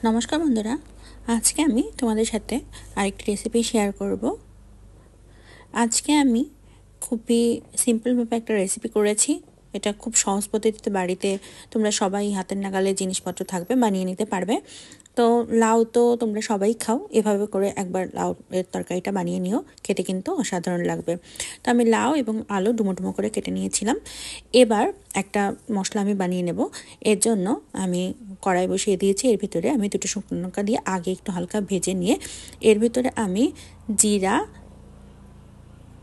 নমস্কার বন্ধুরা, আজকে আমি তোমাদের সাথে আরেকটি রেসিপি শেয়ার করব। আজকে আমি খুবই সিম্পলভাবে একটা রেসিপি করেছি। এটা খুব সহজ পদ্ধতিতে বাড়িতে তোমরা সবাই হাতের নাগালে জিনিসপত্র থাকবে বানিয়ে নিতে পারবে। তো লাউ তো তোমরা সবাই খাও, এভাবে করে একবার লাউ এর তরকারিটা বানিয়ে নিও, খেতে কিন্তু অসাধারণ লাগবে। তো আমি লাউ এবং আলু ডুমো ডুমো করে কেটে নিয়েছিলাম। এবার একটা মশলা আমি বানিয়ে নেব। এর জন্য আমি কড়াই বসিয়ে দিয়েছি। এর ভিতরে আমি দুটো শুকনো লঙ্কা দিয়ে আগে একটু হালকা ভেজে নিয়ে এর ভিতরে আমি জিরা,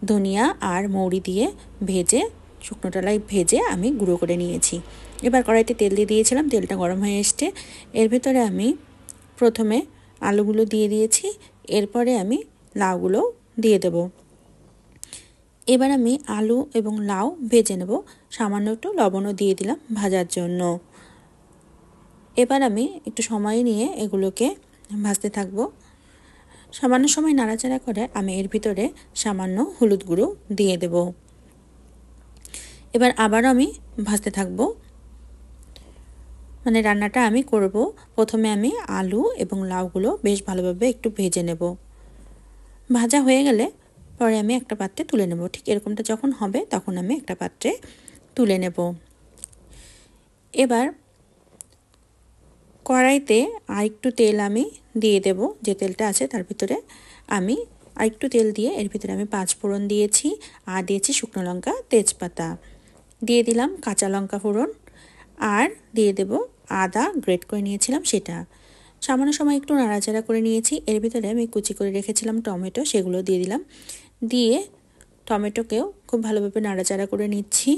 ধনিয়া আর মৌরি দিয়ে ভেজে শুকনো ডালায় ভেজে আমি গুঁড়ো করে নিয়েছি। এবার কড়াইতে তেল দিয়ে দিয়েছিলাম, তেলটা গরম হয়ে এসছে। এর ভিতরে আমি প্রথমে আলুগুলো দিয়ে দিয়েছি, এরপরে আমি লাউগুলো দিয়ে দেব। এবার আমি আলু এবং লাউ ভেজে নেব, সামান্য একটু লবণও দিয়ে দিলাম ভাজার জন্য। এবার আমি একটু সময় নিয়ে এগুলোকে ভাজতে থাকবো। সামান্য সময় নাড়াচাড়া করে আমি এর ভিতরে সামান্য হলুদ গুঁড়ো দিয়ে দেব। এবার আবারও আমি ভাজতে থাকবো। মানে রান্নাটা আমি করব, প্রথমে আমি আলু এবং লাউগুলো বেশ ভালোভাবে একটু ভেজে নেব। ভাজা হয়ে গেলে পরে আমি একটা পাত্রে তুলে নেব। ঠিক এরকমটা যখন হবে তখন আমি একটা পাত্রে তুলে নেব। এবার কড়াইতে আরেকটু তেল আমি দিয়ে দেব, যে তেলটা আছে তার ভিতরে আমি আরেকটু তেল দিয়ে এর ভিতরে আমি 5 ফোড়ন দিয়েছি, আর দিয়েছি শুকনো লঙ্কা, তেজপাতা দিয়ে দিলাম, কাঁচা লঙ্কা ফোড়ন, আর দিয়ে দেব আদা গ্রেট করে নিয়েছিলাম সেটা। সামান্য সময় একটু নাড়াচাড়া করে নিয়েছি। এর ভিতরে আমি কুচি করে রেখেছিলাম টমেটো, সেগুলো দিয়ে দিলাম। দিয়ে টমেটোকেও খুব ভালোভাবে নাড়াচাড়া করে নিচ্ছি।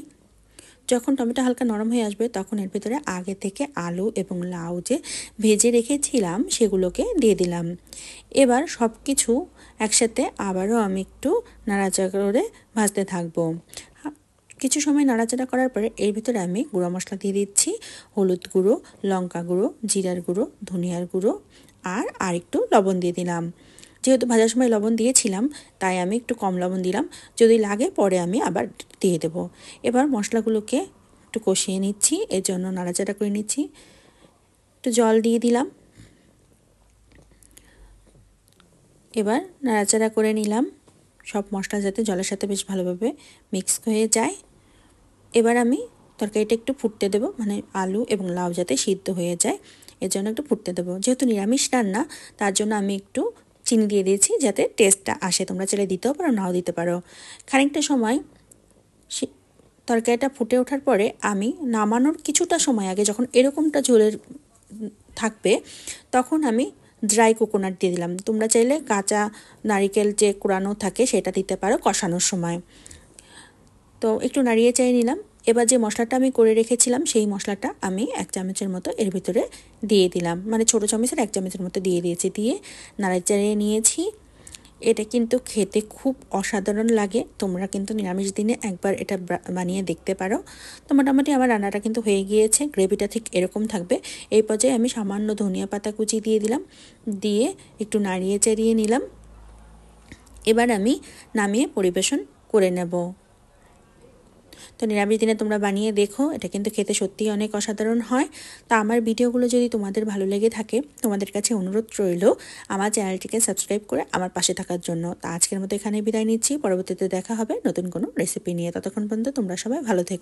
যখন টমেটো হালকা নরম হয়ে আসবে তখন এর ভিতরে আগে থেকে আলু এবং লাউ যে ভেজে রেখেছিলাম সেগুলোকে দিয়ে দিলাম। এবার সব কিছু একসাথে আবারও আমি একটু নাড়াচাড়া করে ভাজতে থাকবো। কিছু সময় নাড়াচাড়া করার পরে এর ভিতরে আমি গুঁড়ো মশলা দিয়ে দিচ্ছি, হলুদ গুঁড়ো, লঙ্কা গুঁড়ো, জিরার গুঁড়ো, ধনিয়ার গুঁড়ো, আর একটু লবণ দিয়ে দিলাম। যেহেতু ভাজার সময় লবণ দিয়েছিলাম তাই আমি একটু কম লবণ দিলাম, যদি লাগে পরে আমি আবার দিয়ে দেব। এবার মশলাগুলোকে একটু কষিয়ে নিচ্ছি, এর জন্য নাড়াচাড়া করে নিচ্ছি। একটু জল দিয়ে দিলাম। এবার নাড়াচাড়া করে নিলাম, সব মশলা যাতে জলের সাথে বেশ ভালোভাবে মিক্স হয়ে যায়। এবার আমি তরকারিটা একটু ফুটতে দেব, মানে আলু এবং লাউ যাতে সিদ্ধ হয়ে যায় এর জন্য একটু ফুটতে দেবো। যেহেতু নিরামিষ রান্না তার জন্য আমি একটু চিনি দিয়ে দিয়েছি যাতে টেস্টটা আসে। তোমরা চাইলে দিতেও পারো, নাও দিতে পারো। খানিকটা সময় তরকারিটা ফুটে ওঠার পরে আমি নামানোর কিছুটা সময় আগে যখন এরকমটা ঝোলের থাকবে তখন আমি ড্রাই কোকোনাট দিয়ে দিলাম। তোমরা চাইলে কাঁচা নারিকেল যে কোরানো থাকে সেটা দিতে পারো কষানোর সময়। তো একটু নাড়িয়ে চাড়িয়ে নিলাম। এবার যে মশলাটা আমি করে রেখেছিলাম সেই মশলাটা আমি 1 চামচের মতো এর ভিতরে দিয়ে দিলাম, মানে ছোটো চামচের 1 চামচের মতো দিয়ে দিয়েছি। দিয়ে নাড়িয়ে চাড়িয়ে নিয়েছি। এটা কিন্তু খেতে খুব অসাধারণ লাগে। তোমরা কিন্তু নিরামিষ দিনে একবার এটা বানিয়ে দেখতে পারো। তো মোটামুটি আমার রান্নাটা কিন্তু হয়ে গিয়েছে। গ্রেভিটা ঠিক এরকম থাকবে। এই পর্যায়ে আমি সামান্য ধনিয়া পাতা কুচি দিয়ে দিলাম, দিয়ে একটু নাড়িয়ে চাড়িয়ে নিলাম। এবার আমি নামিয়ে পরিবেশন করে নেব। তো নিরামিষ দিনে তোমরা বানিয়ে দেখো, এটা কিন্তু খেতে সত্যিই অনেক অসাধারণ হয়। তো আমার ভিডিওগুলো যদি তোমাদের ভালো লেগে থাকে তোমাদের কাছে অনুরোধ রইল আমার চ্যানেলটিকে সাবস্ক্রাইব করে আমার পাশে থাকার জন্য। তো আজকের মতো এখানেই বিদায় নিচ্ছি, পরবর্তীতে দেখা হবে নতুন কোনো রেসিপি নিয়ে। ততক্ষণ পর্যন্ত তোমরা সবাই ভালো থেকো।